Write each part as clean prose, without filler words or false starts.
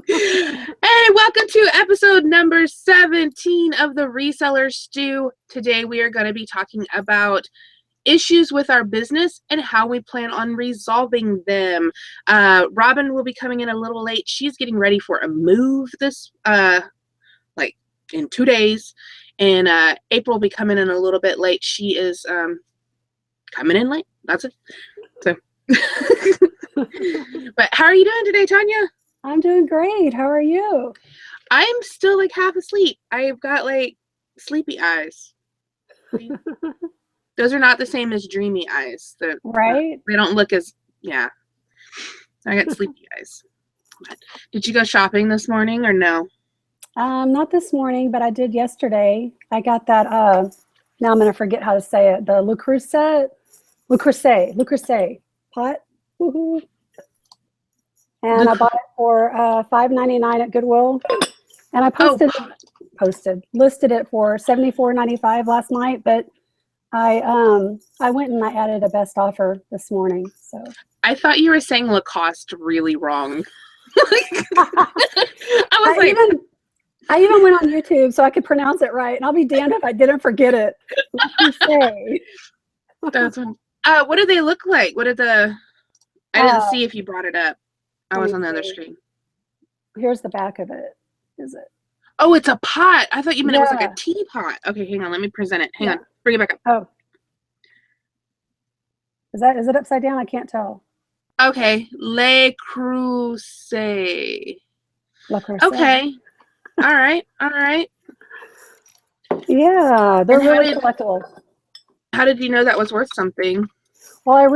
Hey, welcome to episode number 17 of the Reseller Stew. Today we are going to be talking about issues with our business and how we plan on resolving them. Robin will be coming in a little late. She's getting ready for a move this like in 2 days, and April will be coming in a little bit late. She is coming in late. That's it. So, but how are you doing today, Tonya? I'm doing great. How are you? I'm still like half asleep. I've got like sleepy eyes. Those are not the same as dreamy eyes. Right? They don't look as, yeah. I got sleepy eyes. Did you go shopping this morning or no? Not this morning, but I did yesterday. I got that, now I'm going to forget how to say it, the Le Creuset pot. Woohoo. And I bought it for $5.99 at Goodwill. And I listed it for $74.95 last night, but I went and I added a best offer this morning. So I thought you were saying Lacoste really wrong. I even went on YouTube so I could pronounce it right, and I'll be damned if I didn't forget it. That's what do they look like? What did I didn't see if you brought it up. I was on the other screen. Here's the back of it. Is it? Oh, it's a pot. I thought you meant it was like a teapot. Okay, hang on. Let me present it. Hang on. Bring it back up. Oh. Is it upside down? I can't tell. Okay. Le Creuset. Okay. All right. Yeah, they're really collectible. How did you know that was worth something? Well, I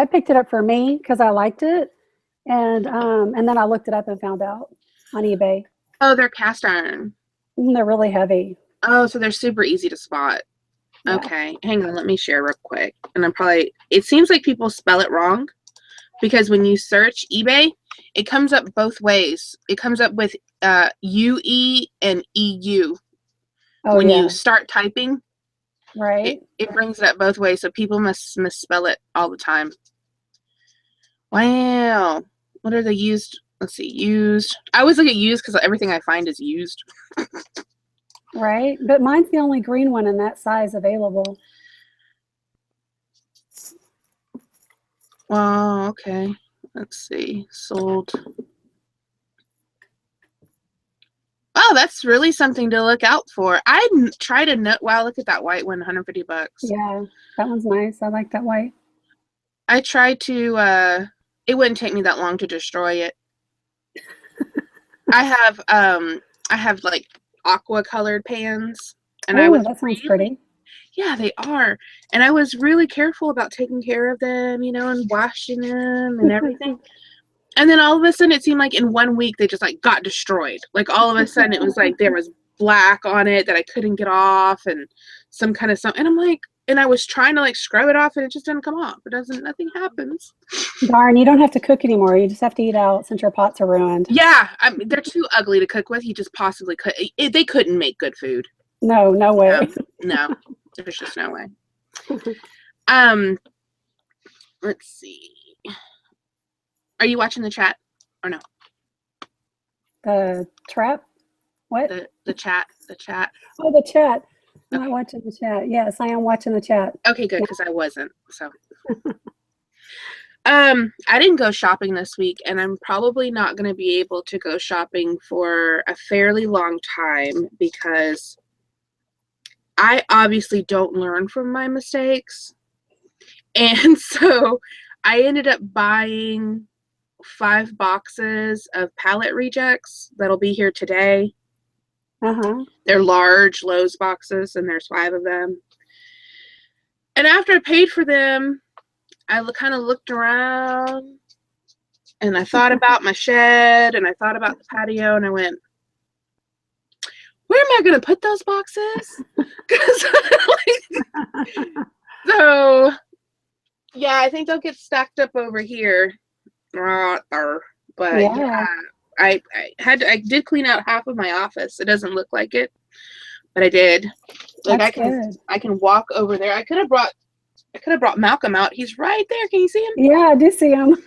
picked it up for me because I liked it. And then I looked it up and found out on eBay. Oh, they're cast iron. They're really heavy. Oh, so they're super easy to spot. Yeah. Okay, hang on, let me share real quick. And it seems like people spell it wrong because when you search eBay, it comes up both ways. It comes up with UE and EU. When you start typing, right? It brings it up both ways, so people must misspell it all the time. Wow. What are they used? Let's see, used. I always look at used because everything I find is used. Right, but mine's the only green one in that size available. Well, okay. Let's see. Sold. Oh, that's really something to look out for. I tried a nut. Wow, look at that white one, $150. Yeah, that one's nice. I like that white. I tried to. It wouldn't take me that long to destroy it. I have like aqua colored pans, and that sounds pretty. Yeah, they are. And I was really careful about taking care of them, and washing them and everything. And then all of a sudden, it seemed like in 1 week they just like got destroyed. Like all of a sudden, it was like there was black on it that I couldn't get off, and some kind of something. And I'm like, and I was trying to like scrub it off, and it just didn't come off. Nothing happens. Darn, you don't have to cook anymore. You just have to eat out since your pots are ruined. Yeah, they're too ugly to cook with. You just possibly could. They couldn't make good food. No way. No, there's just no way. Let's see. Are you watching the chat or no? The trap? What? The chat. Oh, the chat. Okay. I'm not watching the chat. Yes, I am watching the chat. Okay, good, because I wasn't. So, I didn't go shopping this week, and I'm probably not going to be able to go shopping for a fairly long time because I obviously don't learn from my mistakes. And so I ended up buying 5 boxes of pallet rejects that'll be here today. They're large Lowe's boxes, and there's 5 of them. And after I paid for them, I kind of looked around, and I thought about my shed, and I thought about the patio, and I went, where am I going to put those boxes? So, yeah, I think they'll get stacked up over here. But yeah, I did clean out half of my office. It doesn't look like it, but I did. Like I can walk over there. I could have brought I could have brought Malcolm out. He's right there. Can you see him? Yeah, I do see him.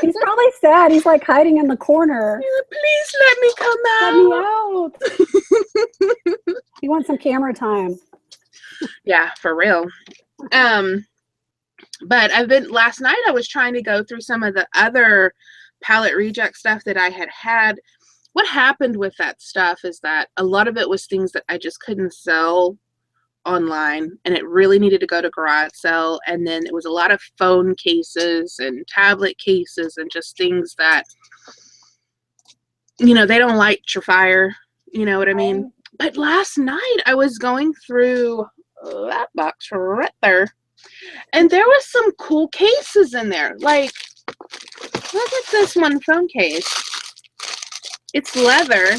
He's probably sad. He's like hiding in the corner. Please let me come Let me out. He wants some camera time. Yeah, for real. But last night I was trying to go through some of the other palette reject stuff that I had. What happened with that stuff is that a lot of it was things that I just couldn't sell online, and it really needed to go to garage sale. And then it was a lot of phone cases and tablet cases and just things that, they don't light your fire, you know what I mean? But last night I was going through that box right there, and there was some cool cases in there. Like, look at this one phone case. It's leather.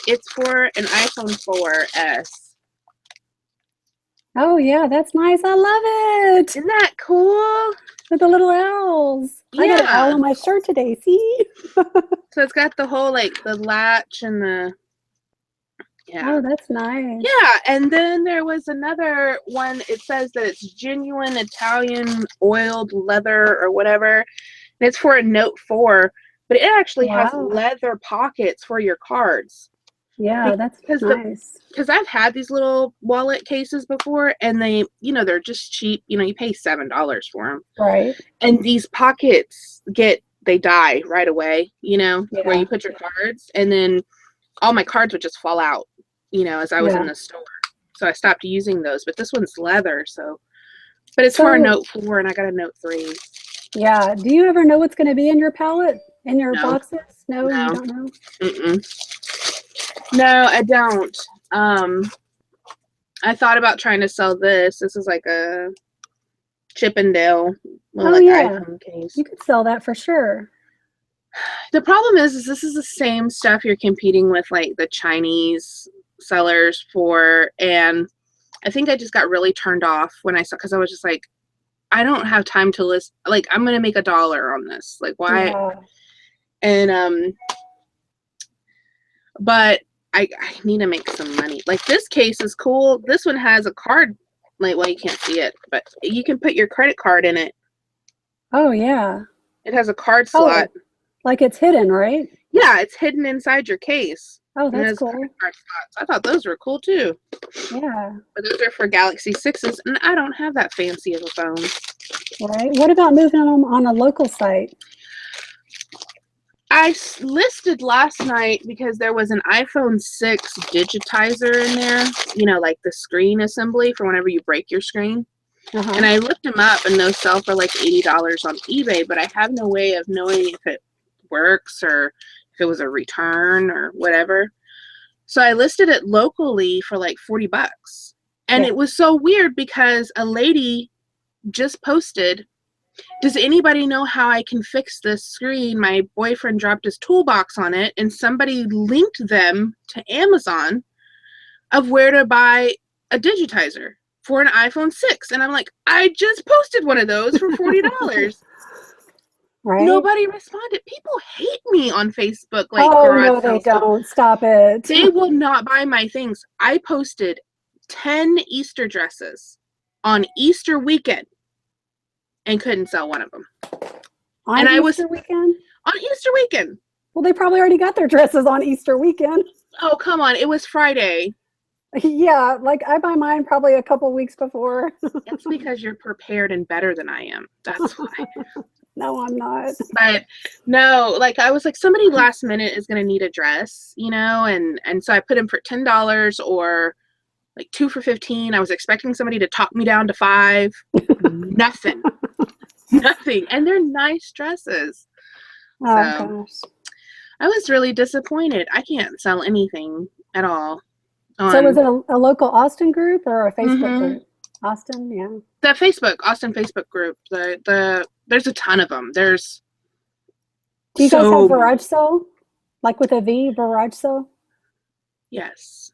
It's for an iPhone 4S. Oh, yeah, that's nice. I love it. Isn't that cool? With the little owls. Yeah. I got an owl on my shirt today, see? So it's got the whole, like, the latch and the, yeah. Oh, that's nice. Yeah, and then there was another one. It says that it's genuine Italian oiled leather or whatever. And it's for a Note 4, but it actually has leather pockets for your cards. Yeah, that's nice. Because I've had these little wallet cases before, and they, they're just cheap. You pay $7 for them. Right. And these pockets they die right away, where you put your cards. And then all my cards would just fall out, as I was in the store. So I stopped using those. But this one's leather, but it's for a Note 4, and I got a Note 3. Yeah. Do you ever know what's going to be in your palette, in your boxes? No, you don't know? Mm-mm. No, I don't. I thought about trying to sell this. This is like a Chippendale iPhone case. You could sell that for sure. The problem is this is the same stuff you're competing with, like the Chinese sellers for, and I think I just got really turned off when I saw, because I was just like, I don't have time to list. Like, I'm gonna make $1 on this. Like, why? Yeah. And but I need to make some money. Like, this case is cool. This one has a card. Like, well, you can't see it, but you can put your credit card in it. Oh, yeah. It has a card slot. Oh, like it's hidden, right? Yeah, it's hidden inside your case. Oh, that's cool. I thought those were cool, too. Yeah. But those are for Galaxy 6s, and I don't have that fancy of a phone. Right. What about moving them on a local site? I listed last night because there was an iPhone 6 digitizer in there, like the screen assembly for whenever you break your screen. And I looked them up, and those sell for like $80 on eBay, but I have no way of knowing if it works or if it was a return or whatever. So I listed it locally for like $40. And it was so weird because a lady just posted, does anybody know how I can fix this screen? My boyfriend dropped his toolbox on it, and somebody linked them to Amazon of where to buy a digitizer for an iPhone 6. And I'm like, I just posted one of those for $40. Right? Nobody responded. People hate me on Facebook. Like, oh, no, they don't. Stop it. They will not buy my things. I posted 10 Easter dresses on Easter weekend and couldn't sell one of them. On Easter weekend? On Easter weekend. Well, they probably already got their dresses on Easter weekend. Oh, come on. It was Friday. Yeah, like I buy mine probably a couple weeks before. It's because you're prepared and better than I am. That's why. No, I'm not. But no, like I was like, somebody last minute is going to need a dress, and so I put in for $10 or like 2 for $15. I was expecting somebody to talk me down to $5. Nothing. Nothing. And they're nice dresses. Oh, gosh. I was really disappointed. I can't sell anything at all. So was it a local Austin group or a Facebook group? Austin, yeah. The Austin Facebook group. There's a ton of them. Do you guys have garage sale? Like with a V, garage sale? Yes.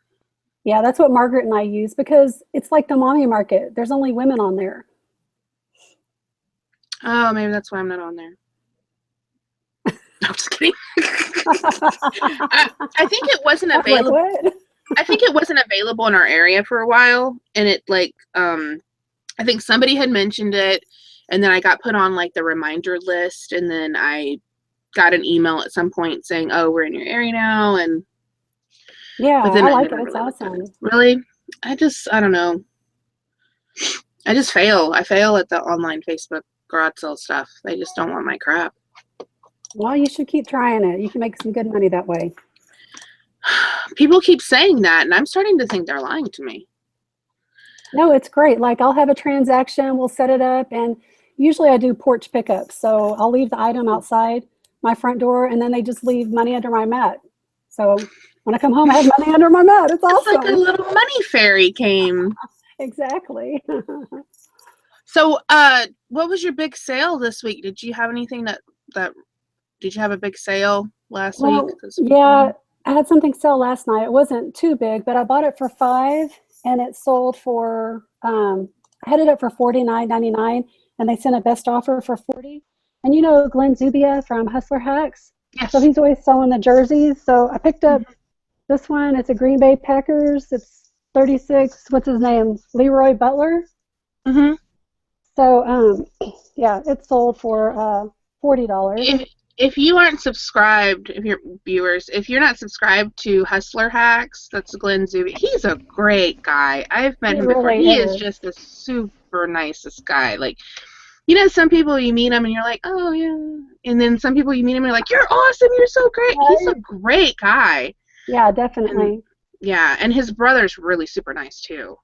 Yeah, that's what Margaret and I use because it's like the mommy market. There's only women on there. Oh, maybe that's why I'm not on there. I'm just kidding. I think it wasn't available. Like, what? I think it wasn't available in our area for a while, and it I think somebody had mentioned it, and then I got put on like the reminder list, and then I got an email at some point saying, "Oh, we're in your area now," and Yeah, but then I I like it. never It's really looked at it. awesome. Really, I don't know. I just fail. I fail at the online Facebook garage sale stuff. They just don't want my crap. Well, you should keep trying it. You can make some good money that way. People keep saying that, and I'm starting to think they're lying to me. No, it's great. Like I'll have a transaction, we'll set it up, and usually I do porch pickups. So I'll leave the item outside my front door, and then they just leave money under my mat. So when I come home, I have money under my mat. It's It's like a awesome. little money fairy came. Exactly. So, what was your big sale this week? Did you have anything that did you have a big sale last week, Well, this yeah, weekend? I had something sell last night. It wasn't too big, but I bought it for 5 and it sold for I had it up for 49.99 and they sent a best offer for 40. And you know Glenn Zubia from Hustler Hacks? So Yes. he's always selling the jerseys. So I picked up this one. It's a Green Bay Packers. It's 36, what's his name? Leroy Butler. Mm-hmm. So yeah, it sold for $40. If you aren't subscribed, if you're viewers, if you're not subscribed to Hustler Hacks, that's Glenn Zuby. He's a great guy. I've met He him before. really He is is. just the super nicest guy. Like, you know, some people you meet him and you're like, oh yeah, and then some people you meet him and you're like, you're awesome, you're so great. He's a Right? great guy, Yeah, and definitely. yeah, and his brother's really super nice too.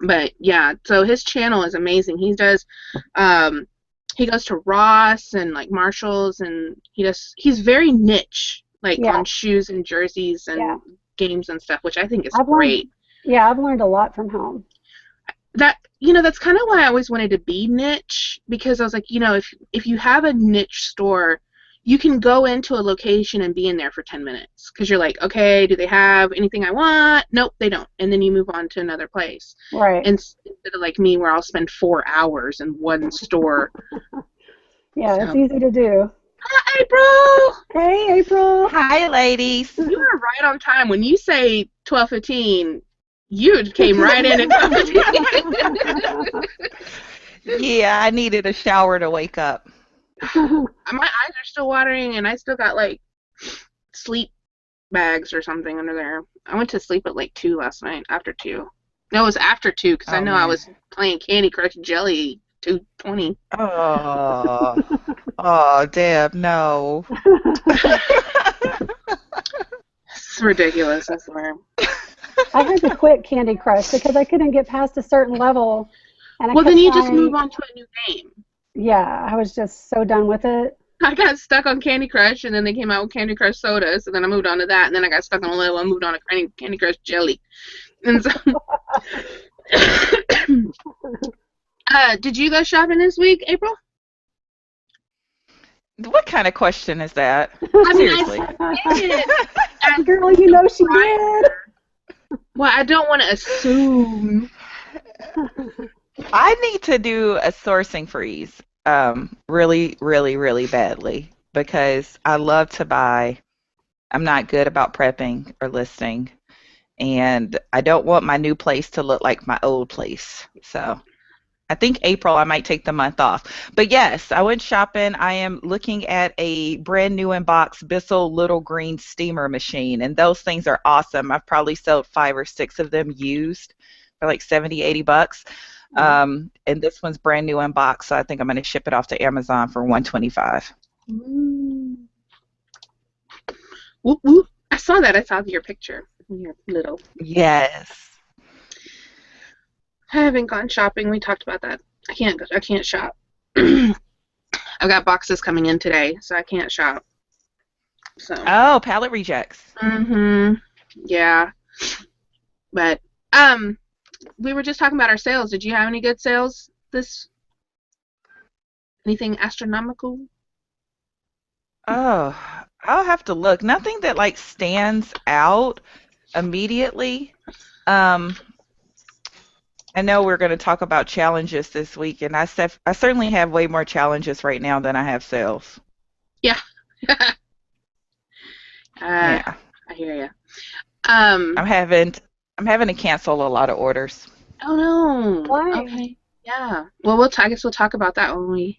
But yeah, so his channel is amazing. Um, he goes to Ross and like Marshalls, and he's very niche, like Yeah, on shoes and jerseys yeah. and games and stuff, which I think is I've learned, great. yeah, I've learned a lot from him. That that's kind of why I always wanted to be niche, because I was like, if you have a niche store, you can go into a location and be in there for 10 minutes because you're like, okay, do they have anything I want? Nope, they don't. And then you move on to another place. Right. And instead of like me where I'll spend 4 hours in one store. Yeah, it's So, easy to do. hi, April. Hey, April. Hi, ladies. You are right on time. When you say 12:15, you came right in at 12:15. Yeah, I needed a shower to wake up. My eyes are still watering, and I still got like sleep bags or something under there. I went to sleep at like 2 last night, after 2. No, it was after 2 because I Oh know I man. was playing Candy Crush Jelly 2:20. Oh, oh, Deb, no. It's ridiculous, I swear. I had to quit Candy Crush because I couldn't get past a certain level and I Well, then kept you just move trying. on to a new game. Yeah, I was just so done with it. I got stuck on Candy Crush, and then they came out with Candy Crush Soda, so then I moved on to that, and then I got stuck on a little one, moved on to Candy Crush Jelly. And so, did you go shopping this week, April? What kind of question is that? I mean, Seriously. I did. As Girl, you the know she did. well, I don't want to assume. I need to do a sourcing freeze, really, really, really badly because I love to buy. I'm not good about prepping or listing, and I don't want my new place to look like my old place. So I think April I might take the month off. But yes, I went shopping. I am looking at a brand new in box Bissell little green steamer machine, and those things are awesome. I've probably sold 5 or 6 of them used for like 70, $80. And this one's brand new in box, so I think I'm going to ship it off to Amazon for 125. Mm. Whoop, whoop. I saw that. I saw your picture. Your little. Yes. I haven't gone shopping. We talked about that. I can't. I can't shop. I've got boxes coming in today, so I can't shop. So. Oh, pallet rejects. Yeah. But we were just talking about our sales. Did you have any good sales this? Anything astronomical? Oh, I'll have to look. Nothing that like stands out immediately. Um, I know we're going to talk about challenges this week, and I certainly have way more challenges right now than I have sales. Yeah. Yeah, I hear you. Um. I'm having I'm having to cancel a lot of orders. Oh no. Why? Okay. Yeah. Well, I guess we'll talk about that when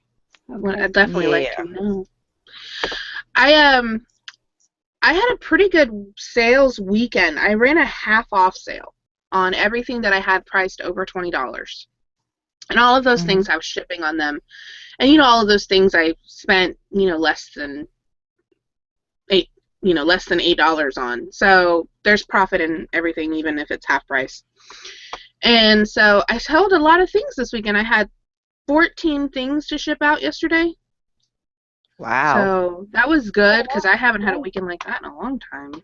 Okay. I'd definitely like Yeah. to know. I I had a pretty good sales weekend. I ran a half off sale on everything that I had priced over $20. And all of those Hmm. things I was shipping on them. And all of those things I spent, less than eight, less than $8 on. So there's profit in everything, even if it's half price. And so I sold a lot of things this weekend. I had 14 things to ship out yesterday. Wow. So that was good because I haven't had a weekend like that in a long time.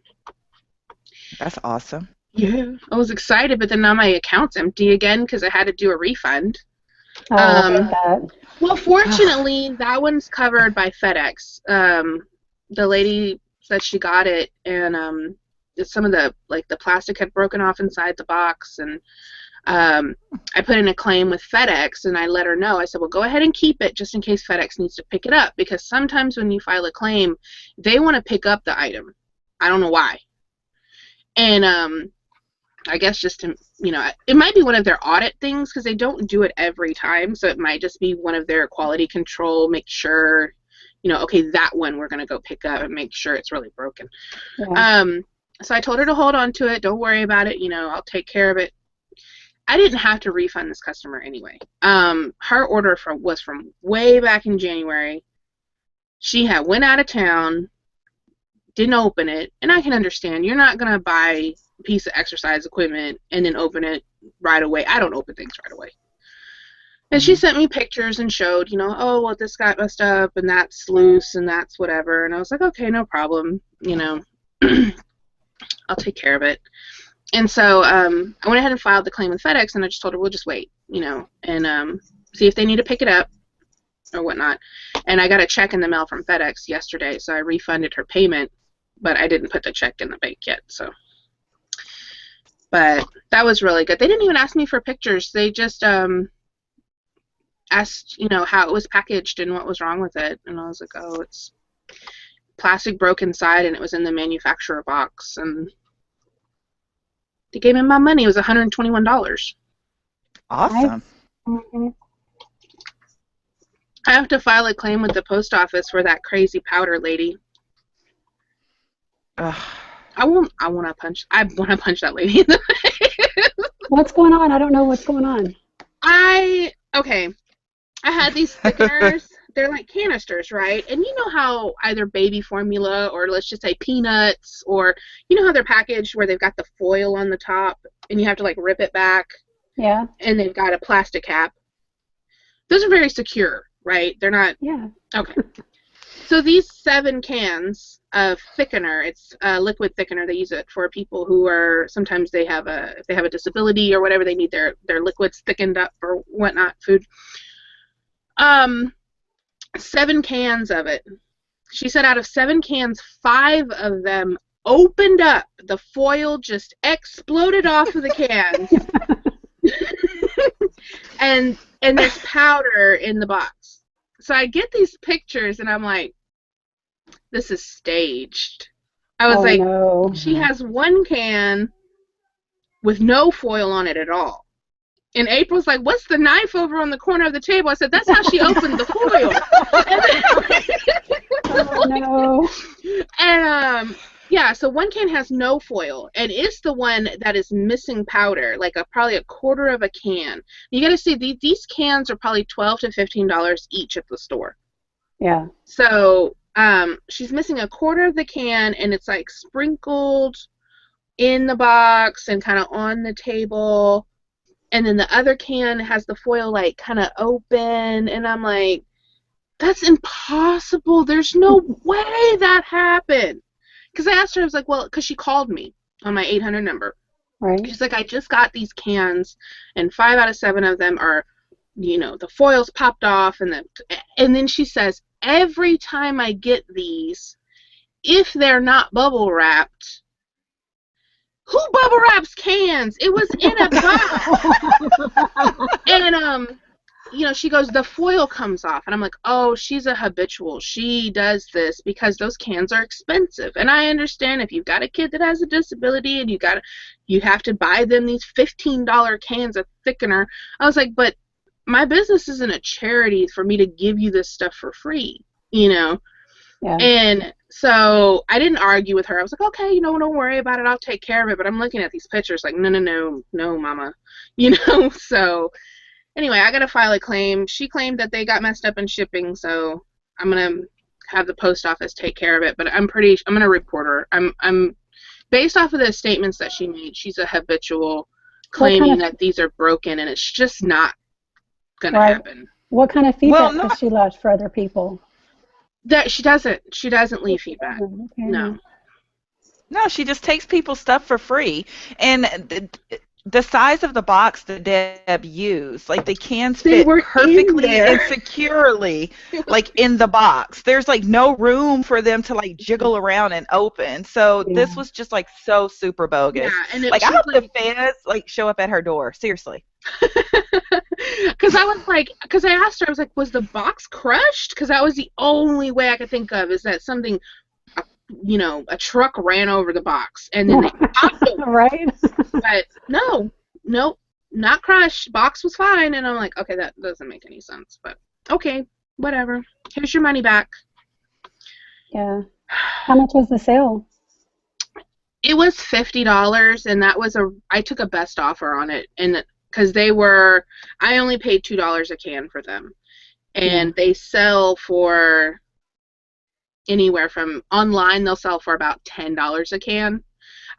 That's awesome. Yeah, I was excited, but then now my account's empty again because I had to do a refund. Oh, I hate Um, that. well, fortunately, that one's covered by FedEx. The lady said she got it, and some of the plastic had broken off inside the box, and I put in a claim with FedEx, and I let her know. I said, well, go ahead and keep it just in case FedEx needs to pick it up, because sometimes when you file a claim, they want to pick up the item. I don't know why. And I guess just to, it might be one of their audit things because they don't do it every time. So it might just be one of their quality control, make sure, okay, that one we're going to go pick up and make sure it's really broken. Yeah. So I told her to hold on to it. Don't worry about it. I'll take care of it. I didn't have to refund this customer anyway. Her order was from way back in January. She had went out of town, didn't open it, and I can understand. You're not going to buy piece of exercise equipment and then open it right away. I don't open things right away. And she sent me pictures and showed, oh, well, this got messed up and that's loose and that's whatever. And I was like, okay, no problem. I'll take care of it. And so I went ahead and filed the claim with FedEx, and I just told her we'll just wait, and see if they need to pick it up or whatnot. And I got a check in the mail from FedEx yesterday, so I refunded her payment, but I didn't put the check in the bank yet. But that was really good. They didn't even ask me for pictures. They just asked, how it was packaged and what was wrong with it. And I was like, oh, it's plastic broke inside, and it was in the manufacturer box. And they gave me my money. It was $121. Awesome. Mm-hmm. I have to file a claim with the post office for that crazy powder lady. Ugh. I want to punch that lady in the face. What's going on? I don't know what's going on. Okay. I had these thickeners. They're like canisters, right? And you know how either baby formula or let's just say peanuts, or you know how they're packaged where they've got the foil on the top and you have to like rip it back. Yeah. And they've got a plastic cap. Those are very secure, right? They're not. Yeah. Okay. So these 7 cans of thickener, it's a liquid thickener. They use it for people who are, sometimes if they have a disability or whatever, they need their liquids thickened up or whatnot, food. 7 cans of it. She said out of 7 cans, 5 of them opened up. The foil just exploded off of the cans. and there's powder in the box. So I get these pictures and I'm like, this is staged. I was like, no. She has 1 can with no foil on it at all. And April's like, what's the knife over on the corner of the table? I said, that's how she opened the foil. Oh, no. And yeah, so 1 can has no foil, and it's the one that is missing powder, like probably a quarter of a can. You got to see these cans are probably $12 to $15 each at the store. Yeah. So she's missing a quarter of the can, and it's like sprinkled in the box and kind of on the table. And then the other can has the foil like kind of open, and I'm like, that's impossible. There's no way that happened. Because I asked her, I was like, well, because she called me on my 800 number. Right. She's like, I just got these cans, and 5 out of 7 of them are, the foil's popped off, and then she says, every time I get these, if they're not bubble wrapped, who bubble wraps cans? It was in a box. And she goes, the foil comes off. And I'm like, oh, she's a habitual. She does this because those cans are expensive. And I understand if you've got a kid that has a disability and you have to buy them these $15 cans of thickener. I was like, but my business isn't a charity for me to give you this stuff for free, Yeah. And so I didn't argue with her. I was like, okay, don't worry about it. I'll take care of it. But I'm looking at these pictures like, no, mama, so anyway, I got to file a claim. She claimed that they got messed up in shipping, so I'm going to have the post office take care of it, but I'm going to report her. I'm based off of the statements that she made, she's a habitual claiming that these are broken, and it's just not going to happen. What kind of feedback has she left for other people? That she doesn't leave feedback. Okay. No, she just takes people's stuff for free. And the size of the box that Deb used, like the cans fit perfectly and securely, like in the box. There's like no room for them to like jiggle around and open. So this was just like so super bogus. Yeah, and like I hope the feds like show up at her door. Seriously. Because I asked her, I was like, was the box crushed? Because that was the only way I could think of, is that something, a truck ran over the box and then they popped it. Right? But no, nope, not crushed. Box was fine, and I'm like, okay, that doesn't make any sense. But okay, whatever. Here's your money back. Yeah. How much was the sale? It was $50, and I took a best offer on it, and because I only paid $2 a can for them, and they sell for anywhere from online. They'll sell for about $10 a can.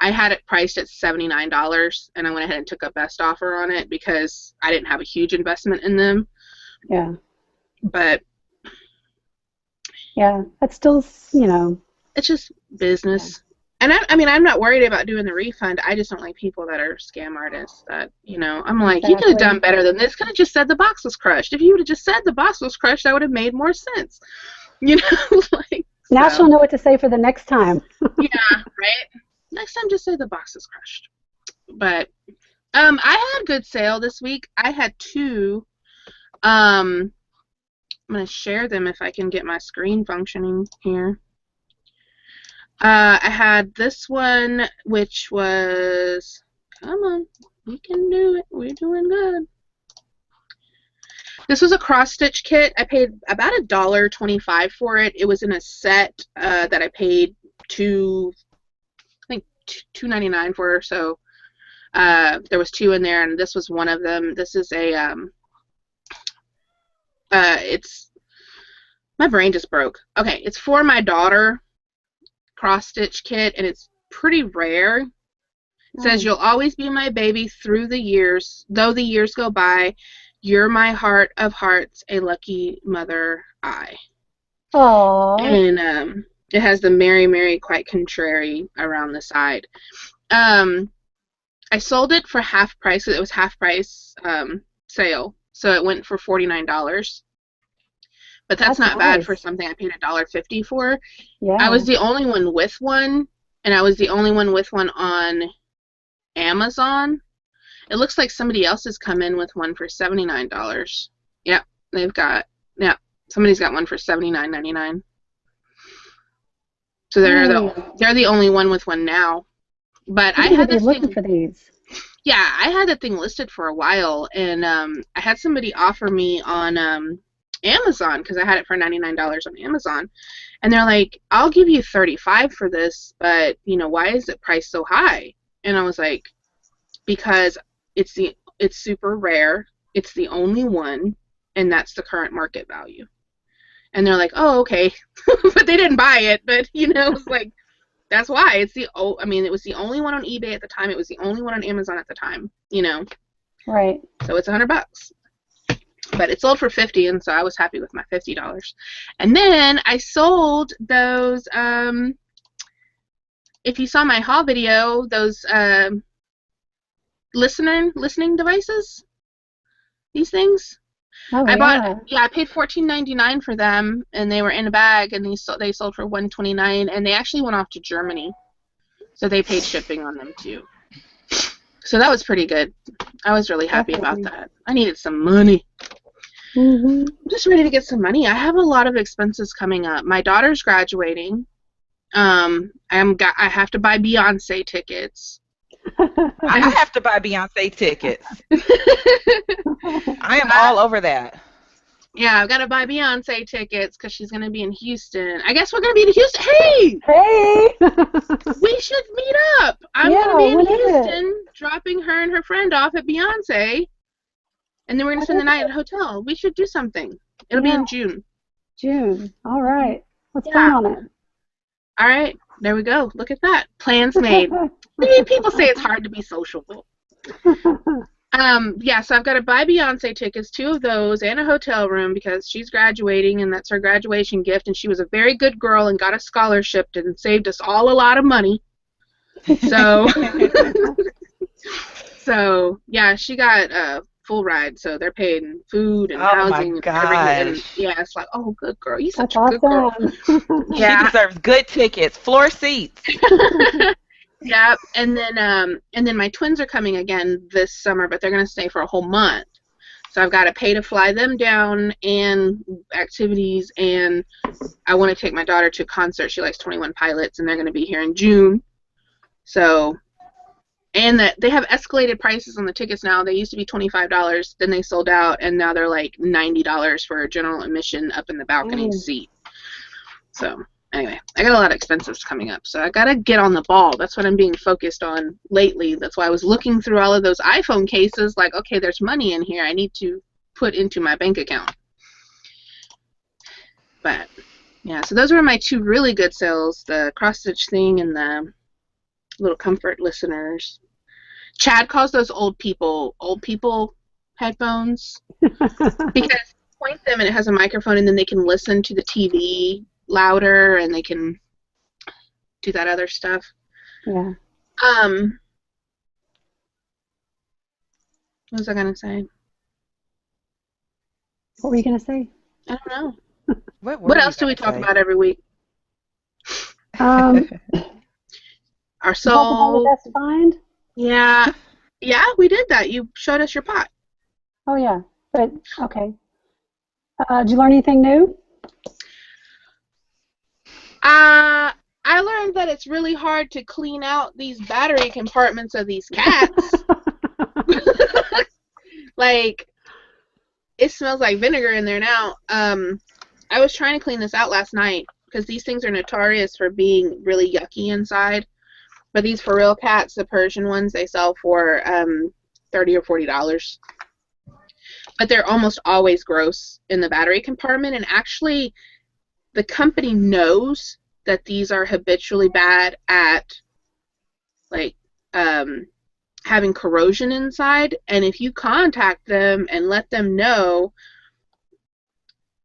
I had it priced at $79, and I went ahead and took a best offer on it because I didn't have a huge investment in them. Yeah. But yeah, that's still, it's just business. And I'm not worried about doing the refund. I just don't like people that are scam artists that, I'm like, you could have done better than this. Could have just said the box was crushed. If you would have just said the box was crushed, that would have made more sense. Now she'll know what to say for the next time. Yeah, right? Next time, just say the box is crushed. But I had a good sale this week. I had two. I'm going to share them if I can get my screen functioning here. I had this one, which was, come on, we can do it. We're doing good. This was a cross-stitch kit. I paid about $1.25 for it. It was in a set that I paid $2.99 for. So there was two in there, and this was one of them. This is a my brain just broke. Okay, it's for my daughter cross-stitch kit, and it's pretty rare. It says, "You'll always be my baby through the years, though the years go by. You're my heart of hearts, a lucky mother I." Aww. And it has the Mary, Mary, quite contrary around the side. I sold it for half price. It was half price sale, so it went for $49. But that's not bad for something I paid $1.50 for. Yeah. I was the only one with one, and I was the only one with one on Amazon. It looks like somebody else has come in with one for $79. Yep, somebody's got one for $79.99. So they're the only one with one now. But I had this looking for these. Yeah, I had that thing listed for a while, and I had somebody offer me on Amazon, because I had it for $99 on Amazon, and they're like, "I'll give you $35 for this, but why is it priced so high?" And I was like, because it's super rare, it's the only one, and that's the current market value. And they're like, "Oh, okay," but they didn't buy it. But it's like, that's why it was the only one on eBay at the time. It was the only one on Amazon at the time. Right. So it's $100. But it sold for $50, and so I was happy with my $50. And then I sold those. If you saw my haul video, those listening devices. These things. Oh, I paid $14.99 for them, and they were in a bag, and they sold for $129, and they actually went off to Germany, so they paid shipping on them too. So that was pretty good. I was really happy about that. I needed some money. Mm-hmm. I'm just ready to get some money. I have a lot of expenses coming up. My daughter's graduating. I have to buy Beyonce tickets. I have to buy Beyonce tickets. I am all over that. Yeah, I've got to buy Beyonce tickets because she's going to be in Houston. I guess we're going to be in Houston. Hey! Hey! We should meet up. I'm going to be in Houston, dropping her and her friend off at Beyonce. And then we're going to spend the night at a hotel. We should do something. It'll be in June. June. All right. Let's plan on it. All right. There we go. Look at that. Plans made. People say it's hard to be sociable. So I've got to buy Beyonce tickets, 2 of those, and a hotel room because she's graduating and that's her graduation gift. And she was a very good girl and got a scholarship and saved us all a lot of money. So, she got a full ride. So they're paying food and housing and everything. And it's like, oh, good girl. You're such a good girl. She deserves good tickets, floor seats. Yeah, and then my twins are coming again this summer, but they're going to stay for a whole month. So I've got to pay to fly them down and activities, and I want to take my daughter to a concert. She likes 21 Pilots, and they're going to be here in June. So, and they have escalated prices on the tickets now. They used to be $25, then they sold out, and now they're like $90 for a general admission up in the balcony seat. So. Anyway, I got a lot of expenses coming up, so I got to get on the ball. That's what I'm being focused on lately. That's why I was looking through all of those iPhone cases, like, okay, there's money in here I need to put into my bank account. But, yeah, so those were my 2 really good sales, the cross-stitch thing and the little comfort listeners. Chad calls those old people headphones because you point them and it has a microphone and then they can listen to the TV louder and they can do that other stuff. Yeah. What was I gonna say? What were you gonna say? I don't know. What else do we talk about every week? Our soul. Best find? Yeah, we did that. You showed us your pot. Oh yeah, but okay. Did you learn anything new? I learned that it's really hard to clean out these battery compartments of these cats. Like, it smells like vinegar in there now. I was trying to clean this out last night because these things are notorious for being really yucky inside. But these for real cats, the Persian ones, they sell for $30 or $40. But they're almost always gross in the battery compartment, and actually the company knows that these are habitually bad at like having corrosion inside, and if you contact them and let them know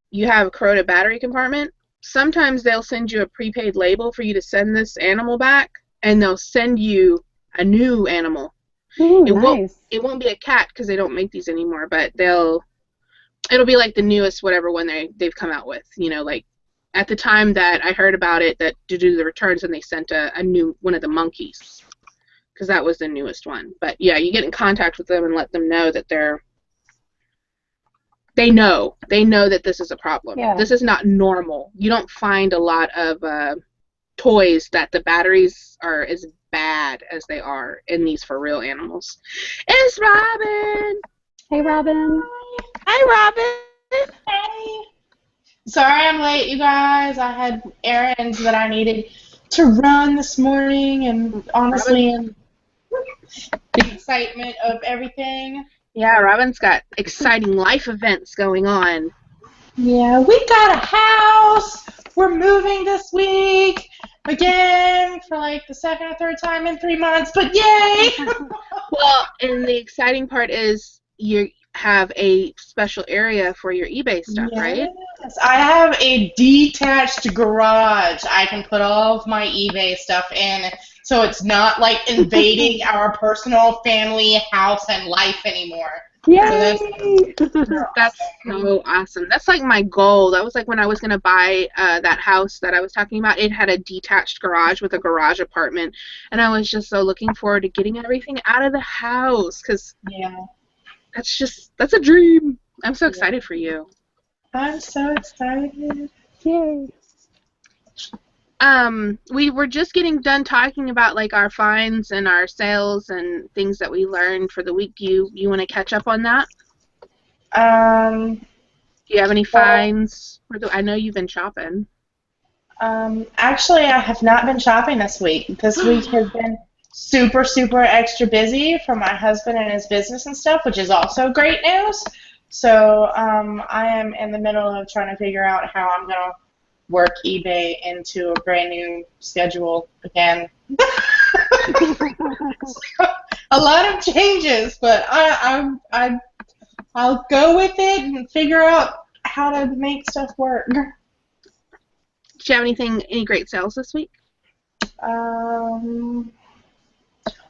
you have a corroded battery compartment, sometimes they'll send you a prepaid label for you to send this animal back, and they'll send you a new animal. Ooh, nice. It won't be a cat because they don't make these anymore, but it'll be like the newest whatever one they've come out with, like at the time that I heard about it, that to do the returns, and they sent a new one of the monkeys because that was the newest one. But yeah, you get in contact with them and let them know that they know that this is a problem. Yeah. This is not normal. You don't find a lot of toys that the batteries are as bad as they are in these for real animals. It's Robin. Hey, Robin. Hi, Robin. Hey. Sorry I'm late, you guys. I had errands that I needed to run this morning, and honestly, and the excitement of everything. Yeah, Robin's got exciting life events going on. Yeah, we got a house. We're moving this week again for like the second or third time in 3 months, but yay! Well, and the exciting part is you have a special area for your eBay stuff, right? Yes, I have a detached garage. I can put all of my eBay stuff in, so it's not like invading our personal family house and life anymore. Yay! So that's so awesome. That's like my goal. That was like when I was going to buy that house that I was talking about. It had a detached garage with a garage apartment, and I was just so looking forward to getting everything out of the house because that's a dream. I'm so excited for you. I'm so excited. Yay. We were just getting done talking about like our finds and our sales and things that we learned for the week. Do you want to catch up on that? Do you have any finds? I know you've been shopping. Actually, I have not been shopping this week. This week has been super, super extra busy for my husband and his business and stuff, which is also great news. So I am in the middle of trying to figure out how I'm going to work eBay into a brand new schedule again. A lot of changes, but I'll go with it and figure out how to make stuff work. Did you have any great sales this week? A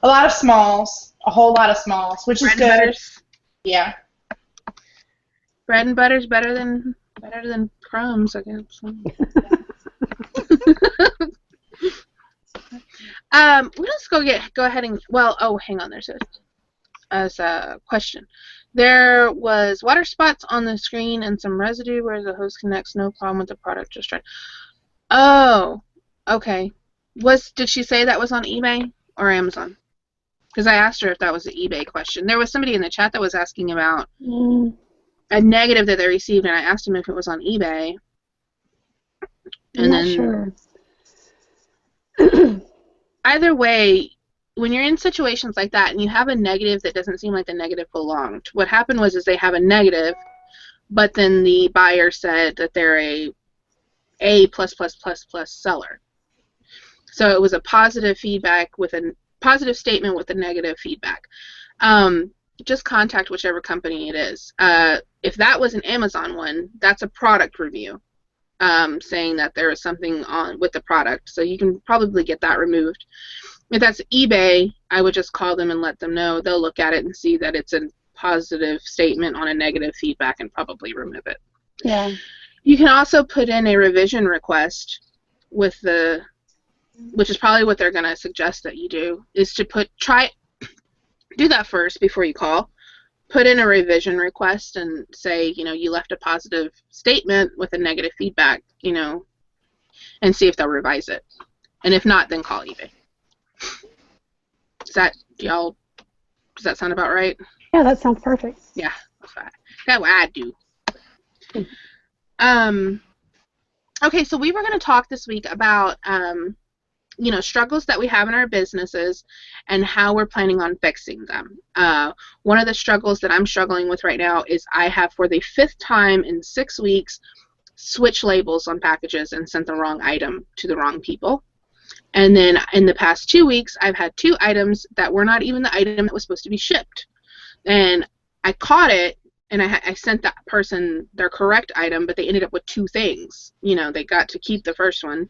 lot of smalls, a whole lot of smalls, which is good. Butters. Yeah. Bread and butter's better than crumbs, I guess. Let's go ahead and hang on. There's a question. There was water spots on the screen and some residue where the hose connects. No problem with the product. Just try. Oh, okay. Did she say that was on eBay or Amazon? Because I asked her if that was an eBay question. There was somebody in the chat that was asking about a negative that they received, and I asked him if it was on eBay. I'm not sure. Either way, when you're in situations like that and you have a negative that doesn't seem like the negative belonged, what happened was they have a negative, but then the buyer said that they're a plus seller. So it was a positive feedback with a positive statement with a negative feedback. Just contact whichever company it is. If that was an Amazon one, that's a product review saying that there is something on with the product. So you can probably get that removed. If that's eBay, I would just call them and let them know. They'll look at it and see that it's a positive statement on a negative feedback and probably remove it. Yeah. You can also put in a revision request with which is probably what they're going to suggest that you do, is to do that first before you call. Put in a revision request and say, you left a positive statement with a negative feedback, and see if they'll revise it. And if not, then call eBay. Does that sound about right? Yeah, that sounds perfect. Yeah, that's what I do. Okay, so we were going to talk this week about struggles that we have in our businesses and how we're planning on fixing them. One of the struggles that I'm struggling with right now is I have, for the 5th time in 6 weeks, switched labels on packages and sent the wrong item to the wrong people. And then in the past 2 weeks, I've had 2 items that were not even the item that was supposed to be shipped. And I caught it, and I sent that person their correct item, but they ended up with 2 things. They got to keep the first one.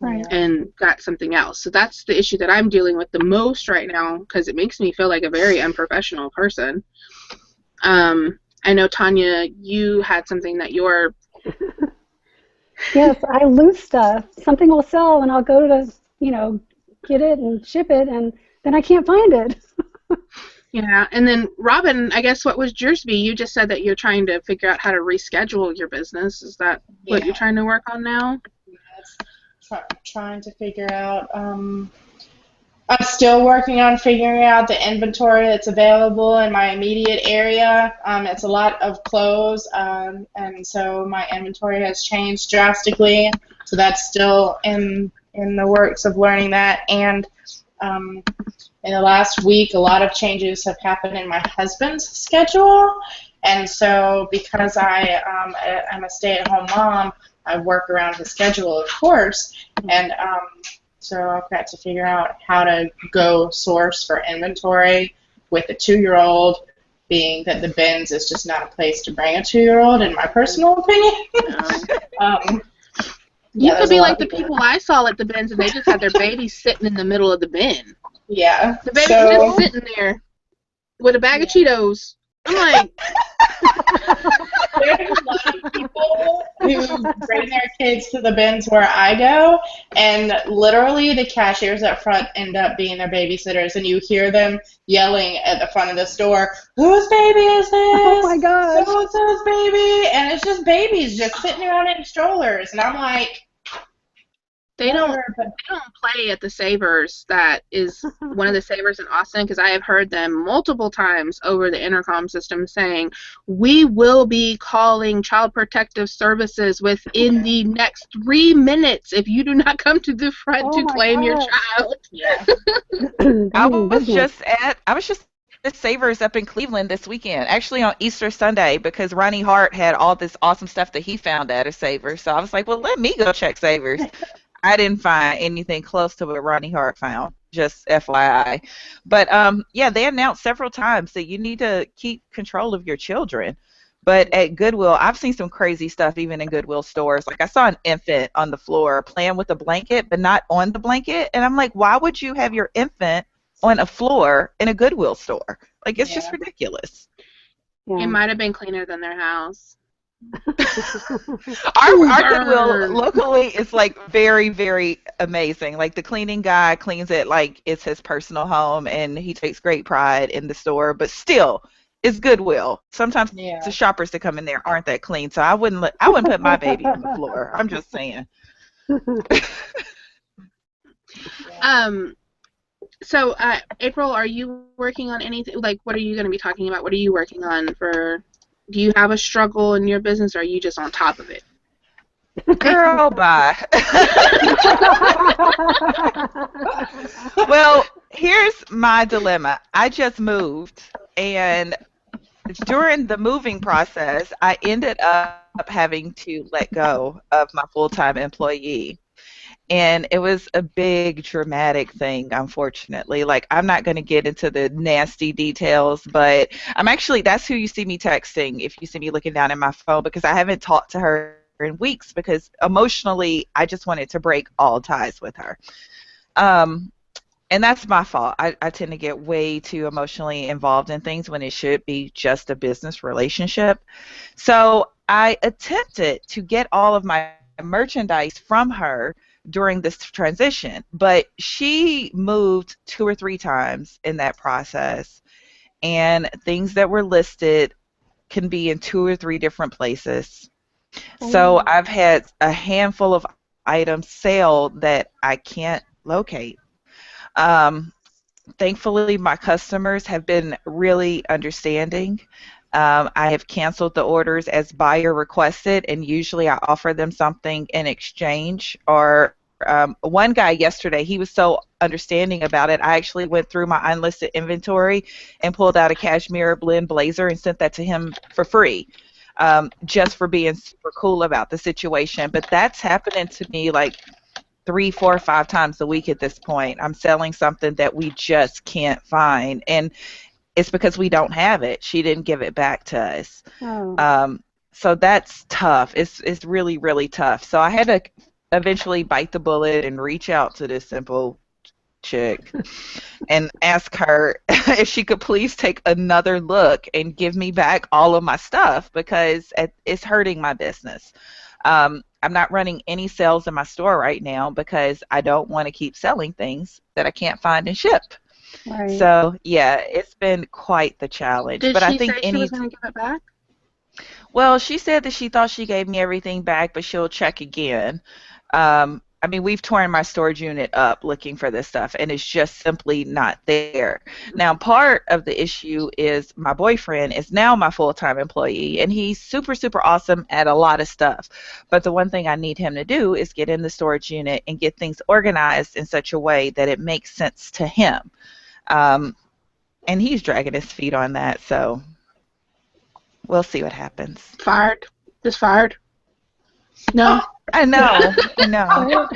Right. And got something else. So that's the issue that I'm dealing with the most right now, because it makes me feel like a very unprofessional person. I know, Tonya, you had something that you're... Yes, I lose stuff. Something will sell, and I'll go to, get it and ship it, and then I can't find it. Yeah, and then, Robin, I guess what would yours be? You just said that you're trying to figure out how to reschedule your business. Is that what you're trying to work on now? Yes. Trying to figure out. I'm still working on figuring out the inventory that's available in my immediate area. It's a lot of clothes, and so my inventory has changed drastically. So that's still in the works of learning that. And in the last week, a lot of changes have happened in my husband's schedule. And so because I'm a stay-at-home mom, I work around his schedule, of course, and so I've got to figure out how to go source for inventory with a 2-year-old, being that the bins is just not a place to bring a 2-year-old, in my personal opinion. You could be like the people I saw at the bins, and they just had their babies sitting in the middle of the bin. Yeah. The baby's just sitting there with a bag of Cheetos. I'm like, There's a lot of people who bring their kids to the bins where I go, and literally the cashiers up front end up being their babysitters, and you hear them yelling at the front of the store, "Whose baby is this? Oh my gosh. So-and-so's baby," and it's just babies just sitting around in strollers, and I'm like, they don't whatever, but play at the Savers. That is one of the Savers in Austin, because I have heard them multiple times over the intercom system saying, "We will be calling Child Protective Services within the next 3 minutes if you do not come to the front Oh to my claim your gosh. child." yeah. I mean, was business. just at Savers up in Cleveland this weekend, actually on Easter Sunday, because Ronnie Hart had all this awesome stuff that he found at a Savers. So I was like, well, let me go check Savers. I didn't find anything close to what Ronnie Hart found, just FYI. But yeah, they announced several times that you need to keep control of your children. But at Goodwill, I've seen some crazy stuff even in Goodwill stores. Like I saw an infant on the floor playing with a blanket, but not on the blanket. And I'm like, why would you have your infant on a floor in a Goodwill store? Like, it's just Yeah. ridiculous. It Yeah. might have been cleaner than their house. Our Goodwill Burn. locally is like very, very amazing. Like the cleaning guy cleans it like it's his personal home, and he takes great pride in the store. But still, it's Goodwill. Sometimes Yeah. the shoppers that come in there aren't that clean, so I wouldn't put my baby on the floor. I'm just saying. So, April, are you working on anything? Like, what are you going to be talking about? What are you working on for? Do you have a struggle in your business, or are you just on top of it? Girl, bye. Well, here's my dilemma. I just moved, and during the moving process, I ended up having to let go of my full-time employee. And it was a big dramatic thing, unfortunately. Like, I'm not going to get into the nasty details, but that's who you see me texting if you see me looking down at my phone, because I haven't talked to her in weeks, because emotionally, I just wanted to break all ties with her. And that's my fault. I tend to get way too emotionally involved in things when it should be just a business relationship. So I attempted to get all of my merchandise from her during this transition, but she moved 2 or 3 times in that process, and things that were listed can be in 2 or 3 different places. So I've had a handful of items sell that I can't locate. Um, Thankfully, my customers have been really understanding. I have canceled the orders as buyer requested, and usually I offer them something in exchange. Or one guy yesterday, he was so understanding about it. I actually went through my unlisted inventory and pulled out a cashmere blend blazer and sent that to him for free, just for being super cool about the situation. But that's happening to me like 3, 4, 5 times a week at this point. I'm selling something that we just can't find, and it's because we don't have it. She didn't give it back to us. Oh. So that's tough. It's really, really tough. So I had to eventually bite the bullet and reach out to this simple chick and ask her if she could please take another look and give me back all of my stuff, because it's hurting my business. I'm not running any sales in my store right now because I don't want to keep selling things that I can't find and ship. Right. So yeah, it's been quite the challenge. Did But I she think say she was going to give it back? well, she said that she thought she gave me everything back, but she'll check again. We've torn my storage unit up looking for this stuff, and it's just simply not there. Now, part of the issue is my boyfriend is now my full-time employee, and he's super, super awesome at a lot of stuff. But the one thing I need him to do is get in the storage unit and get things organized in such a way that it makes sense to him. And he's dragging his feet on that, so we'll see what happens. Fired? Just fired? No. I know. No,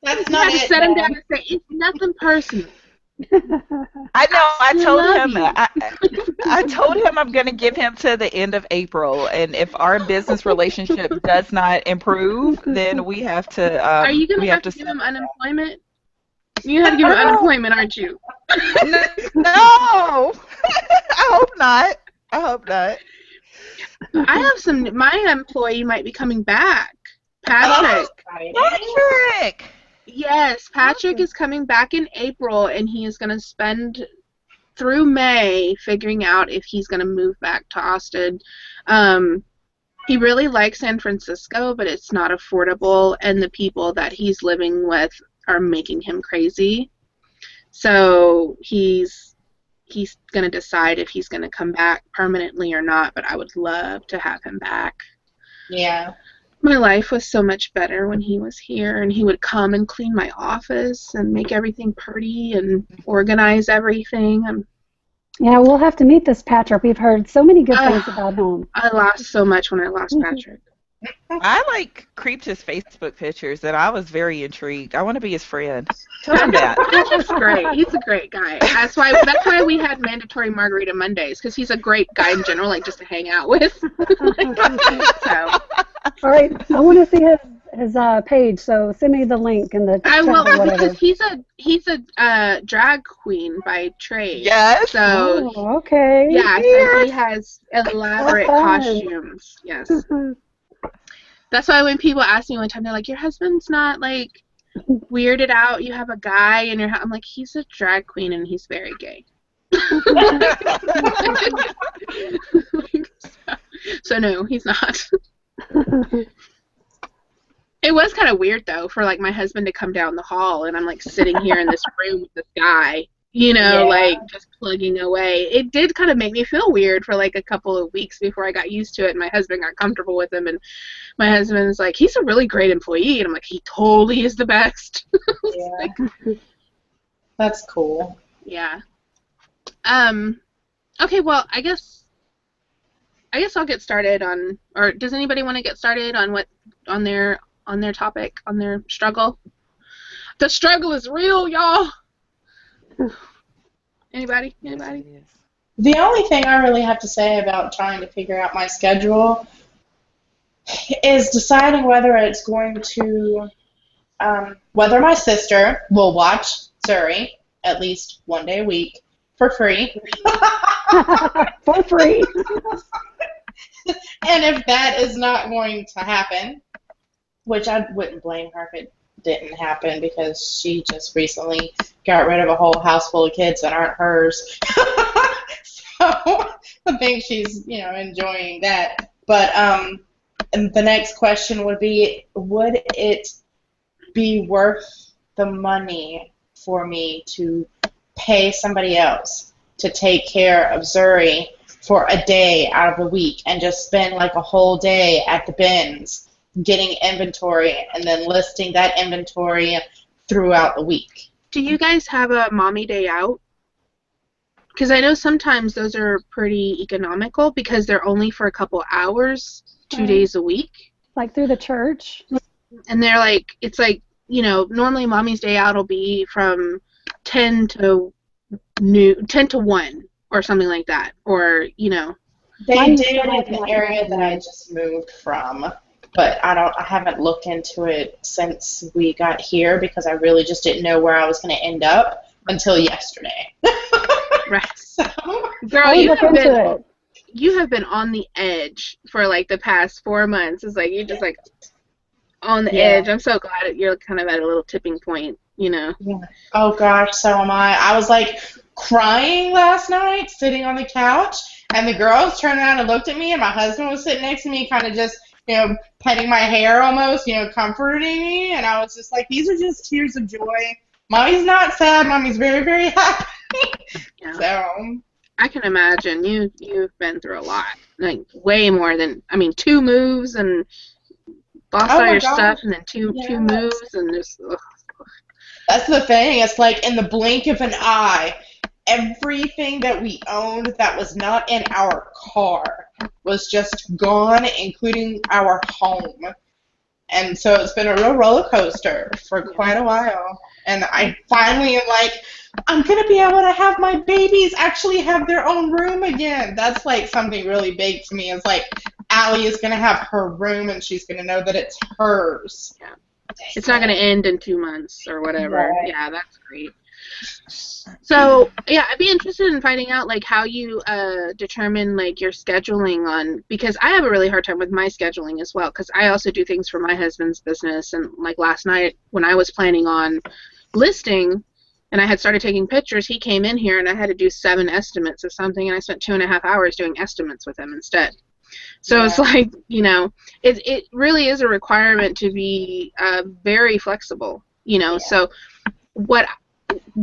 that's You not have to it. set him no. down and say, it's nothing personal. I know. I told love him. you. I told him I'm going to give him to the end of April, and if our business relationship does not improve, then we have to. Are you going to have to give him unemployment? You have to give him unemployment, aren't you? No. I hope not. I hope not. I have some. My employee might be coming back. Oh, that's Patrick. exciting. Patrick. Yes, Patrick is coming back in April, and he is going to spend through May figuring out if he's going to move back to Austin. He really likes San Francisco, but it's not affordable, and the people that he's living with are making him crazy. So he's going to decide if he's going to come back permanently or not, but I would love to have him back. Yeah. My life was so much better when he was here, and he would come and clean my office and make everything pretty and organize everything. Yeah, we'll have to meet this Patrick. We've heard so many good things about him. I lost so much when I lost Patrick. I creeped his Facebook pictures, and I was very intrigued. I want to be his friend. Tell him that. Patrick's great. He's a great guy. That's why we had mandatory Margarita Mondays, because he's a great guy in general, like just to hang out with. So. All right, I want to see his page, so send me the link in the chat. I will, or whatever. because he's a drag queen by trade. Yes. So okay. yeah, so he has elaborate costumes. Yes. That's why when people ask me one time, they're like, "Your husband's not like weirded out. You have a guy in your house." I'm like, "He's a drag queen and he's very gay." So no, he's not. It was kind of weird though for like my husband to come down the hall and I'm like sitting here in this room with this guy, like just plugging away. It did kind of make me feel weird for like a couple of weeks before I got used to it and my husband got comfortable with him, and my husband's like, "He's a really great employee," and I'm like, "He totally is the best." Yeah. That's cool. Yeah. Okay, well, I guess I'll get started on, or does anybody want to get started on their topic, on their struggle? The struggle is real, y'all. Anybody? The only thing I really have to say about trying to figure out my schedule is deciding whether it's going to, whether my sister will watch Surrey at least one day a week for free. For free. And if that is not going to happen, which I wouldn't blame her if it didn't happen, because she just recently got rid of a whole house full of kids that aren't hers. So I think she's, enjoying that. But and the next question would be, would it be worth the money for me to pay somebody else to take care of Zuri for a day out of the week and just spend like a whole day at the bins getting inventory and then listing that inventory throughout the week? Do you guys have a mommy day out? Because I know sometimes those are pretty economical because they're only for a couple hours, 2 days a week. Like through the church. And they're like, it's like, normally mommy's day out will be from 10 to 1 or something like that, or They did in the area that I just moved from, but I haven't looked into it since we got here because I really just didn't know where I was going to end up until yesterday. Right. So, girl, you have been on the edge for like the past 4 months. It's like you're just like on the edge. I'm so glad you're kind of at a little tipping point. Yeah. Oh gosh, so am I. I was like crying last night, sitting on the couch, and the girls turned around and looked at me, and my husband was sitting next to me, kind of just, petting my hair almost, comforting me, and I was just like, these are just tears of joy. Mommy's not sad. Mommy's very, very happy. Yeah. So I can imagine you've been through a lot, like way more than 2 moves and lost all your stuff, and then two moves, and just. Ugh. That's the thing. It's like in the blink of an eye, everything that we owned that was not in our car was just gone, including our home. And so it's been a real roller coaster for quite a while. And I finally am like, I'm going to be able to have my babies actually have their own room again. That's like something really big to me. It's like Allie is going to have her room and she's going to know that it's hers. Yeah. It's not going to end in 2 months or whatever. Right. Yeah, that's great. So yeah, I'd be interested in finding out like how you determine like your scheduling on, because I have a really hard time with my scheduling as well, because I also do things for my husband's business. And like last night when I was planning on listing and I had started taking pictures, he came in here and I had to do 7 estimates of something, and I spent 2.5 hours doing estimates with him instead. So it's like, you know, it really is a requirement to be very flexible, you know. So what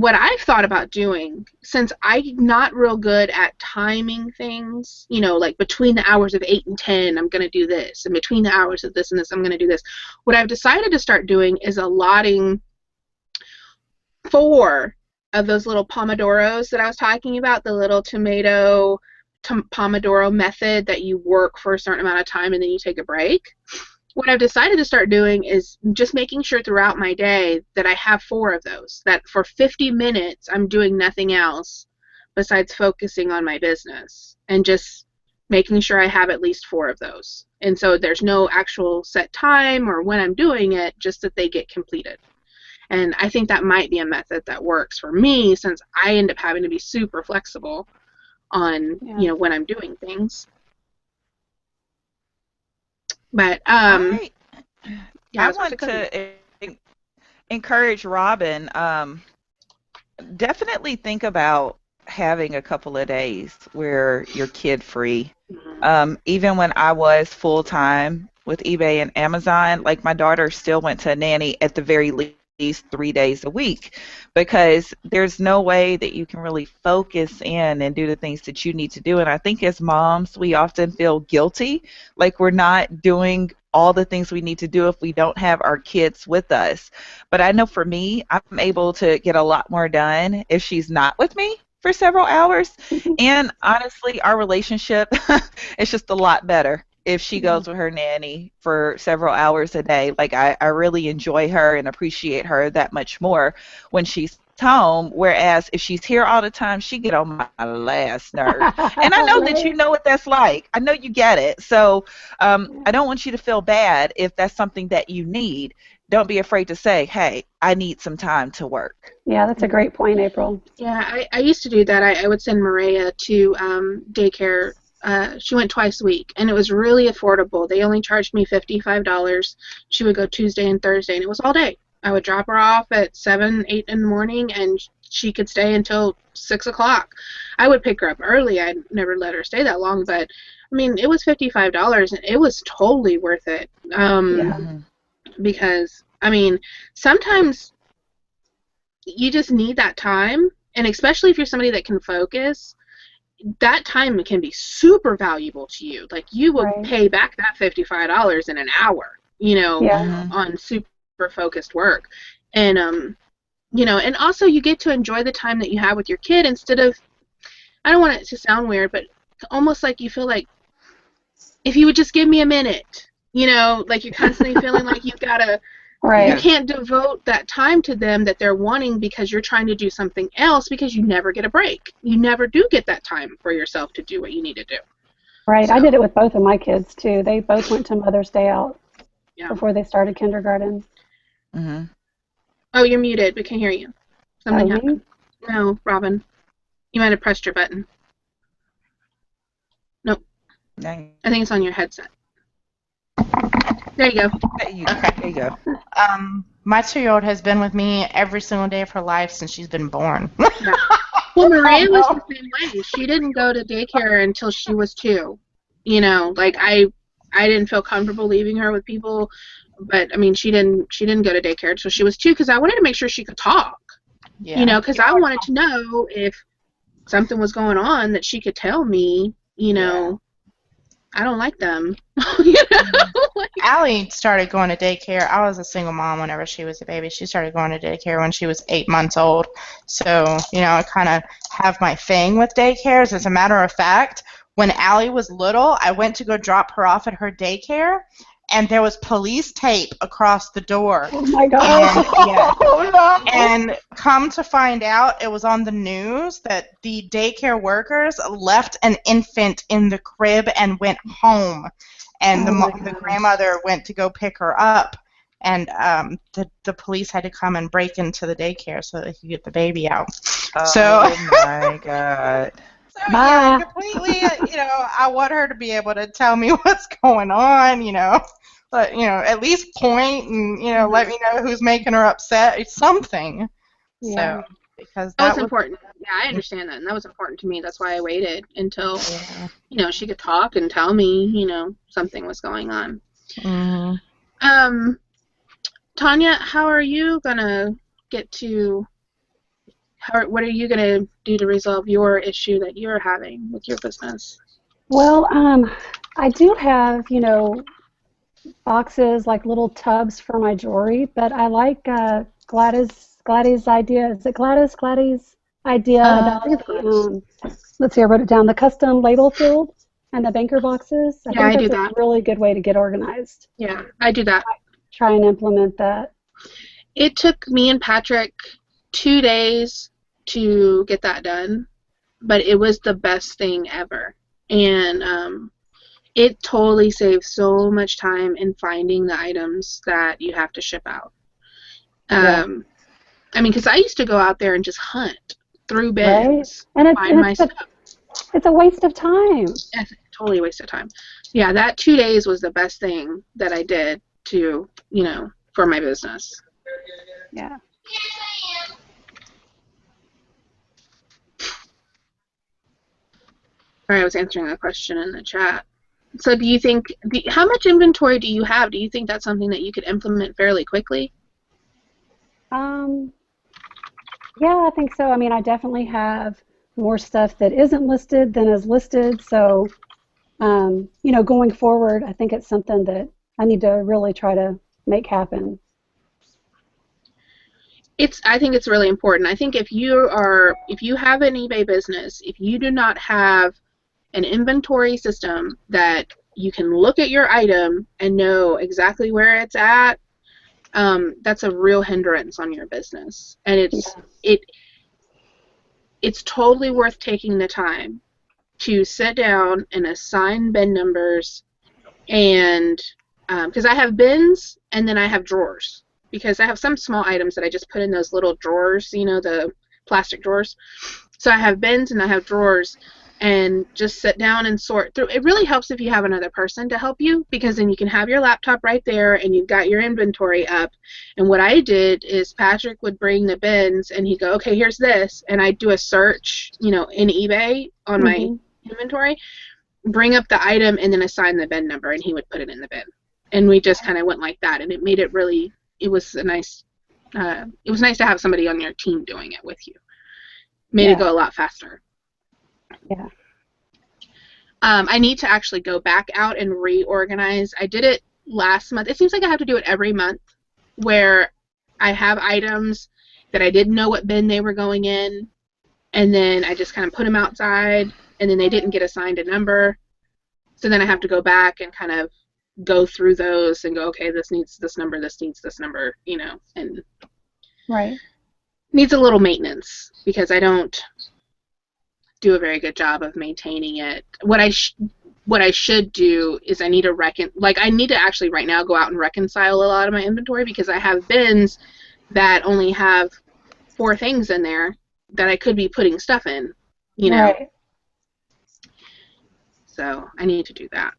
I've thought about doing, since I'm not real good at timing things, you know, like between the hours of 8 and 10, I'm going to do this, and between the hours of this and this, I'm going to do this. What I've decided to start doing is allotting 4 of those little pomodoros that I was talking about, the little tomato pomodoro method that you work for a certain amount of time and then you take a break. What I've decided to start doing is just making sure throughout my day that I have 4 of those, that for 50 minutes I'm doing nothing else besides focusing on my business, and just making sure I have at least 4 of those. And so there's no actual set time or when I'm doing it, just that they get completed. And I think that might be a method that works for me, since I end up having to be super flexible on, you know, when I'm doing things. But I yeah, want to encourage Robin. Definitely think about having a couple of days where you're kid free. Even when I was full time with eBay and Amazon, like my daughter still went to a nanny at the very least 3 days a week, because there's no way that you can really focus in and do the things that you need to do. And I think as moms, we often feel guilty, like we're not doing all the things we need to do if we don't have our kids with us. But I know for me, I'm able to get a lot more done if she's not with me for several hours. And honestly, our relationship is just a lot better if she goes with her nanny for several hours a day. Like I really enjoy her and appreciate her that much more when she's home, whereas if she's here all the time, she get on my last nerve. And I know that you know what that's like. I know you get it. So I don't want you to feel bad if that's something that you need. Don't be afraid to say, hey, I need some time to work. Yeah, that's a great point, April. Yeah, I used to do that. I would send Maria to daycare. She went twice a week, and it was really affordable. They only charged me $55. She would go Tuesday and Thursday, and it was all day. I would drop her off at 7, 8 in the morning, and she could stay until 6 o'clock. I would pick her up early. I'd never let her stay that long, but, I mean, it was $55, and it was totally worth it. Because, I mean, sometimes you just need that time, and especially if you're somebody that can focus, that time can be super valuable to you. Like, you will pay back that $55 in an hour, you know, on super focused work. And, you know, and also you get to enjoy the time that you have with your kid instead of, I don't want it to sound weird, but almost like you feel like, if you would just give me a minute, you know, like you're constantly feeling like you've got to, you can't devote that time to them that they're wanting because you're trying to do something else, because you never get a break. You never do get that time for yourself to do what you need to do. Right. So, I did it with both of my kids, too. They both went to Mother's Day out before they started kindergarten. Oh, you're muted. We can hear you. Something happened. No, Robin. You might have pressed your button. Nope. I think it's on your headset. There you go. There you go. My 2-year-old has been with me every single day of her life since she's been born. Well, Maria was the same way. She didn't go to daycare until she was 2. You know, like I didn't feel comfortable leaving her with people, but I mean, she didn't go to daycare until she was 2, because I wanted to make sure she could talk. You know, because I wanted to know if something was going on that she could tell me. You know, I don't like them. You know? Allie started going to daycare. I was a single mom whenever she was a baby. She started going to daycare when she was 8 months old. So, you know, I kind of have my thing with daycares. As a matter of fact, when Allie was little, I went to go drop her off at her daycare, and there was police tape across the door. Oh, my God. And come to find out, it was on the news that the daycare workers left an infant in the crib and went home. And the grandmother went to go pick her up. and the police had to come and break into the daycare so they could get the baby out. Oh my God. So yeah, completely. I want her to be able to tell me what's going on. But at least point and let me know who's making her upset. It's something. Yeah. So because That was important. Yeah, I understand that, and that was important to me. That's why I waited until she could talk and tell me something was going on. Mm-hmm. Tonya, how are you gonna get to? What are you gonna do to resolve your issue that you're having with your business? Well, I do have, boxes, like little tubs for my jewelry, but I like Gladys' idea. Is it Gladys' idea about let's see, I wrote it down, the custom label field and the banker boxes. I think that's a really good way to get organized. Yeah, I do that. Try and implement that. It took me and Patrick 2 days to get that done, but it was the best thing ever. And it totally saves so much time in finding the items that you have to ship out. I mean, because I used to go out there and just hunt through bins, right? And find my stuff. It's a waste of time. It's totally a waste of time. Yeah, that 2 days was the best thing that I did to, for my business. Yeah. Sorry, I was answering a question in the chat. So do you think, how much inventory do you have? Do you think that's something that you could implement fairly quickly? Yeah, I think so. I mean, I definitely have more stuff that isn't listed than is listed. So, going forward, I think it's something that I need to really try to make happen. I think it's really important. I think if you have an eBay business, if you do not have an inventory system that you can look at your item and know exactly where it's at, that's a real hindrance on your business. And it's totally worth taking the time to sit down and assign bin numbers, and because I have bins and then I have drawers, because I have some small items that I just put in those little drawers, the plastic drawers. So I have bins and I have drawers, and just sit down and sort through. It really helps if you have another person to help you, because then you can have your laptop right there and you've got your inventory up. And what I did is Patrick would bring the bins and he'd go, okay, here's this, and I'd do a search, in eBay on my inventory, bring up the item, and then assign the bin number, and he would put it in the bin. And we just kind of went like that, and it made it really, it was nice to have somebody on your team doing it with you. Made it go a lot faster. Yeah. I need to actually go back out and reorganize. I did it last month. It seems like I have to do it every month, where I have items that I didn't know what bin they were going in, and then I just kind of put them outside, and then they didn't get assigned a number. So then I have to go back and kind of go through those and go, okay, this needs this number, this needs this number, and right. Needs a little maintenance, because I don't do a very good job of maintaining it. What I should do is I need to actually right now go out and reconcile a lot of my inventory, because I have bins that only have 4 things in there that I could be putting stuff in, Right. So I need to do that.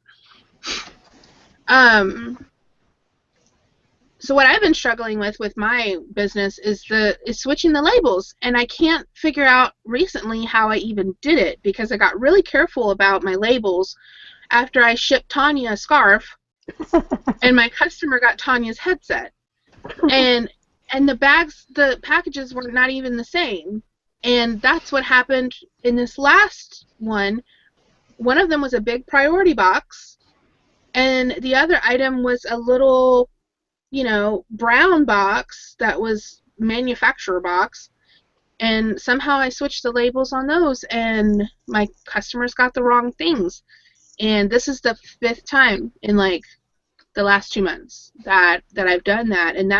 So what I've been struggling with my business is switching the labels, and I can't figure out recently how I even did it, because I got really careful about my labels after I shipped Tonya a scarf, and my customer got Tanya's headset, and the packages were not even the same, and that's what happened in this last one. One of them was a big priority box, and the other item was a little brown box that was manufacturer box, and somehow I switched the labels on those, and my customers got the wrong things. And this is the 5th time in like the last 2 months that I've done that, and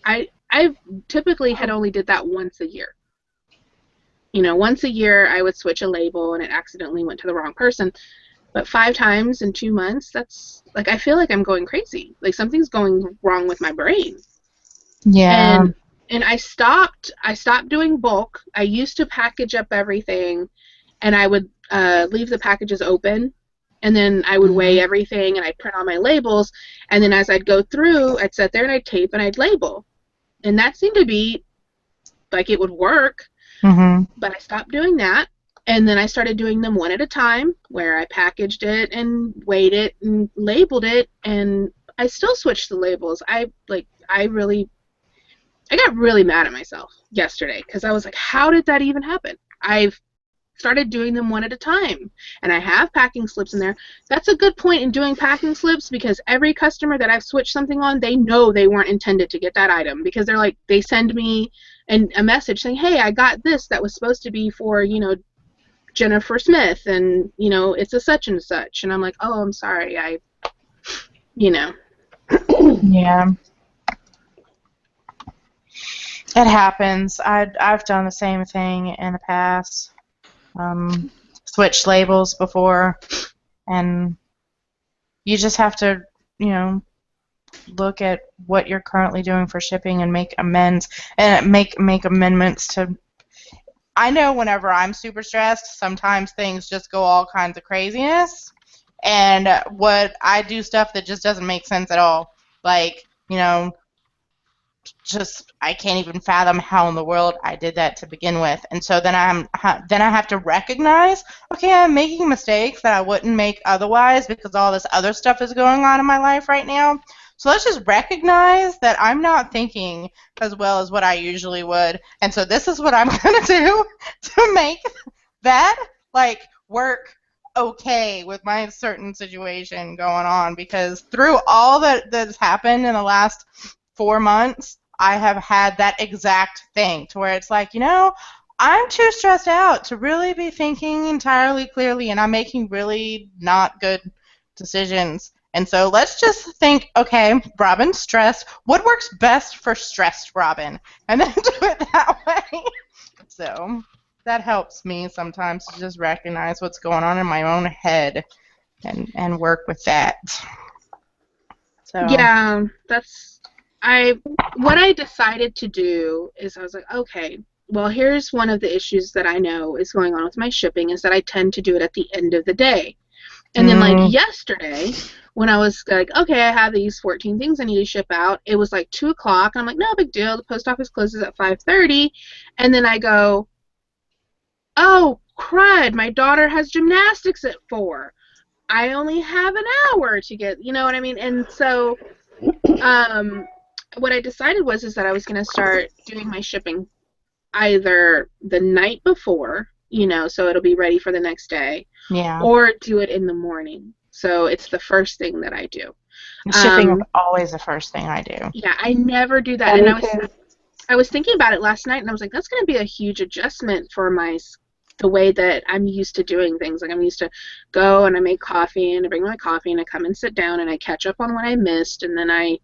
I typically had only did that once a year. Once a year I would switch a label and it accidentally went to the wrong person. But 5 times in 2 months, that's like, I feel like I'm going crazy. Like something's going wrong with my brain. Yeah. And I stopped doing bulk. I used to package up everything, and I would leave the packages open, and then I would weigh everything, and I'd print all my labels, and then as I'd go through, I'd sit there and I'd tape and I'd label. And that seemed to be like it would work, but I stopped doing that, and then I started doing them one at a time, where I packaged it and weighed it and labeled it, and I still switched the labels. I got really mad at myself yesterday because I was like, how did that even happen? I've started doing them one at a time, and I have packing slips in there. That's a good point in doing packing slips, because every customer that I've switched something on, they know they weren't intended to get that item, because they're like, they send me a message saying, hey, I got this that was supposed to be for, Jennifer Smith, and, it's a such and such. And I'm like, oh, I'm sorry. Yeah. It happens. I've done the same thing in the past. Switched labels before, and you just have to, look at what you're currently doing for shipping and make amends and make amendments to. I know whenever I'm super stressed, sometimes things just go all kinds of craziness, and what I do stuff that just doesn't make sense at all, like just I can't even fathom how in the world I did that to begin with. And so then I have to recognize, okay, I'm making mistakes that I wouldn't make otherwise because all this other stuff is going on in my life right now. So let's just recognize that I'm not thinking as well as what I usually would. And so this is what I'm going to do to make that work okay with my certain situation going on, because through all that's happened in the last 4 months, I have had that exact thing to where it's like, I'm too stressed out to really be thinking entirely clearly, and I'm making really not good decisions. And so let's just think, okay, Robin's stressed. What works best for stressed Robin? And then do it that way. So that helps me sometimes to just recognize what's going on in my own head and work with that. So Yeah, what I decided to do is I was like, okay, well, here's one of the issues that I know is going on with my shipping, is that I tend to do it at the end of the day. And then yesterday, when I was like, okay, I have these 14 things I need to ship out, it was like 2 o'clock, and I'm like, no big deal, the post office closes at 5:30, and then I go, oh, crud, my daughter has gymnastics at 4. I only have an hour to get, you know what I mean? And so what I decided is that I was going to start doing my shipping either the night before, so it'll be ready for the next day, or do it in the morning. So it's the first thing that I do. Shipping is always the first thing I do. Yeah, I never do that. And I was thinking about it last night, and I was like, that's going to be a huge adjustment for the way that I'm used to doing things. Like, I'm used to go and I make coffee and I bring my coffee and I come and sit down and I catch up on what I missed, and then I,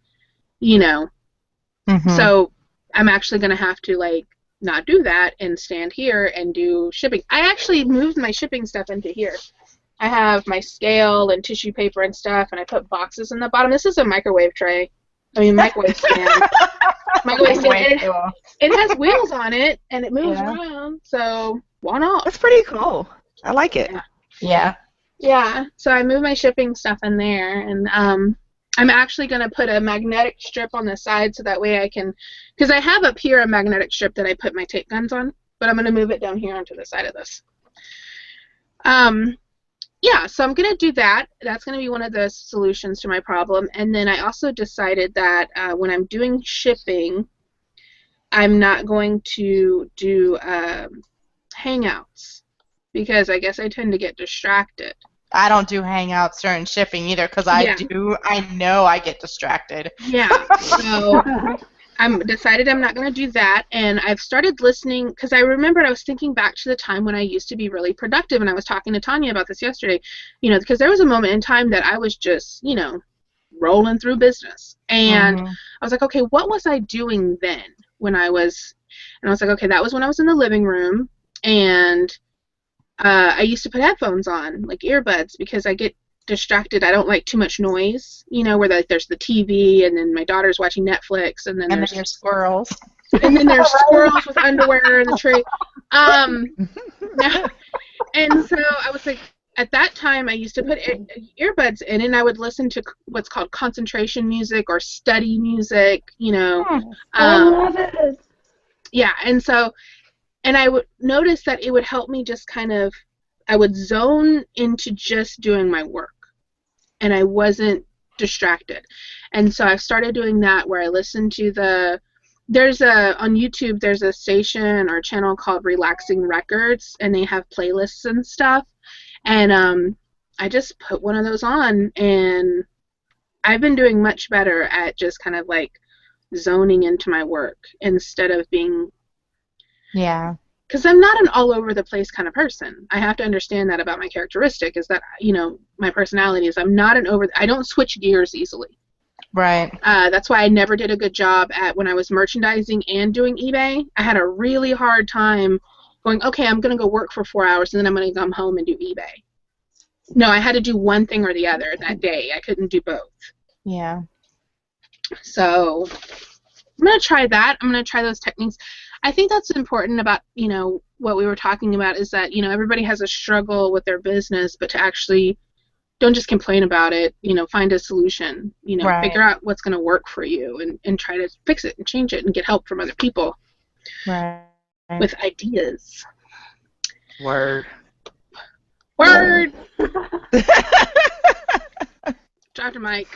so I'm actually going to have to not do that and stand here and do shipping. I actually moved my shipping stuff into here. I have my scale and tissue paper and stuff, and I put boxes in the bottom. This is a microwave tray. Microwave stand. Microwave stand. It has wheels on it, and it moves around, so why not? That's pretty cool. I like it. Yeah. Yeah, so I moved my shipping stuff in there, and I'm actually going to put a magnetic strip on the side so that way I can, because I have up here a magnetic strip that I put my tape guns on, but I'm going to move it down here onto the side of this. Yeah, so I'm going to do that. That's going to be one of the solutions to my problem. And then I also decided that when I'm doing shipping, I'm not going to do Hangouts, because I guess I tend to get distracted. I don't do Hangouts during shipping either, because I know I get distracted. Yeah, so I'm decided I'm not going to do that, and I've started listening, because I remembered I was thinking back to the time when I used to be really productive, and I was talking to Tonya about this yesterday, because there was a moment in time that I was just, rolling through business, and I was like, okay, what was I doing then when I was, and I was like, okay, that was when I was in the living room, and I used to put headphones on, like earbuds, because I get distracted. I don't like too much noise, where there's the TV and then my daughter's watching Netflix and then And there's then your squirrels. and then there's squirrels with underwear in the tree. And so I was like, at that time I used to put earbuds in and I would listen to what's called concentration music or study music, I love it. Yeah, and I would notice that it would help me just I would zone into just doing my work and I wasn't distracted. And so I've started doing that where I listen to on YouTube, there's a station or channel called Relaxing Records, and they have playlists and stuff. And I just put one of those on, and I've been doing much better at just kind of like zoning into my work instead of being. Yeah. Because I'm not an all over the place kind of person. I have to understand that about my characteristic is that, my personality is I don't switch gears easily. Right. That's why I never did a good job when I was merchandising and doing eBay. I had a really hard time going, okay, I'm going to go work for 4 hours and then I'm going to come home and do eBay. No, I had to do one thing or the other that day. I couldn't do both. Yeah. So I'm going to try that. I'm going to try those techniques. I think that's important about, what we were talking about is that, everybody has a struggle with their business, but to actually don't just complain about it, find a solution, Right. Figure out what's going to work for you and try to fix it and change it and get help from other people with ideas. Word. Dr. Mike.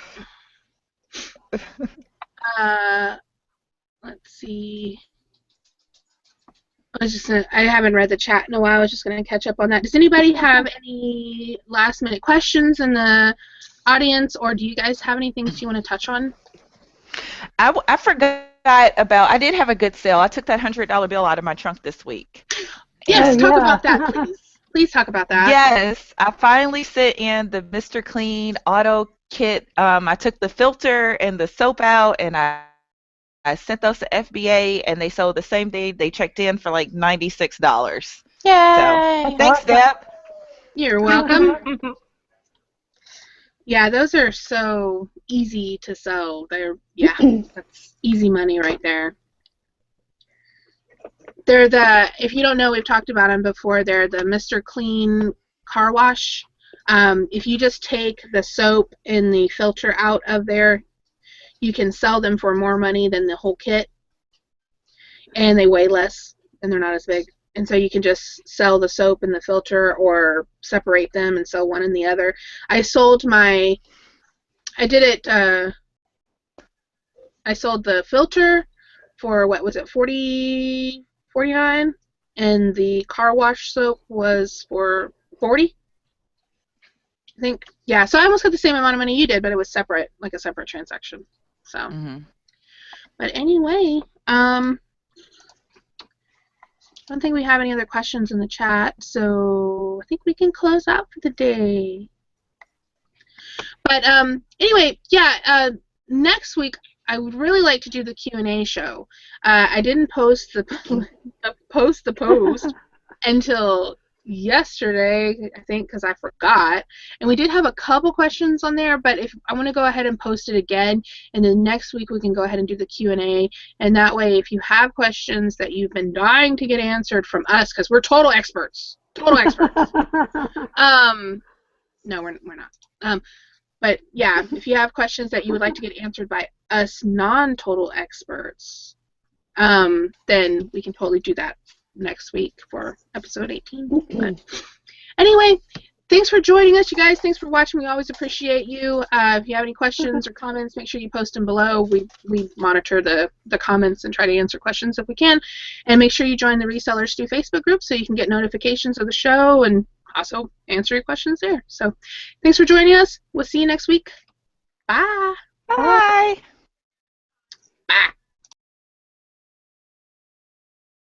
Let's see. I haven't read the chat in a while. I was just going to catch up on that. Does anybody have any last minute questions in the audience, or do you guys have any things you want to touch on? I forgot about, I did have a good sale. I took that $100 bill out of my trunk this week. Yes, talk about that, please. Please talk about that. Yes, I finally sent in the Mr. Clean Auto Kit. I took the filter and the soap out, and I sent those to FBA, and they sold the same day. They checked in for like $96. Yay! So, thanks, Deb. You're welcome. Yeah, those are so easy to sell. That's easy money right there. If you don't know, we've talked about them before. They're the Mr. Clean car wash. If you just take the soap and the filter out of there, you can sell them for more money than the whole kit, and they weigh less, and they're not as big. And so you can just sell the soap and the filter or separate them and sell one and the other. I sold the filter for, what was it, $49, and the car wash soap was for $40, I think. Yeah, so I almost got the same amount of money you did, but it was separate, like a separate transaction. So, But anyway, I don't think we have any other questions in the chat, so I think we can close out for the day. But anyway, yeah, next week I would really like to do the Q&A show. I didn't post the post until yesterday, I think, because I forgot. And we did have a couple questions on there, but if I want to go ahead and post it again, and then next week we can go ahead and do the Q&A. And that way, if you have questions that you've been dying to get answered from us, because we're total experts. No, we're not. But yeah, if you have questions that you would like to get answered by us non-total experts, then we can totally do that next week for episode 18. But anyway, thanks for joining us, you guys. Thanks for watching. We always appreciate you. If you have any questions or comments, make sure you post them below. We monitor the comments and try to answer questions if we can. And make sure you join the Reseller Stew Facebook group so you can get notifications of the show and also answer your questions there. So thanks for joining us. We'll see you next week. Bye. Bye. Bye.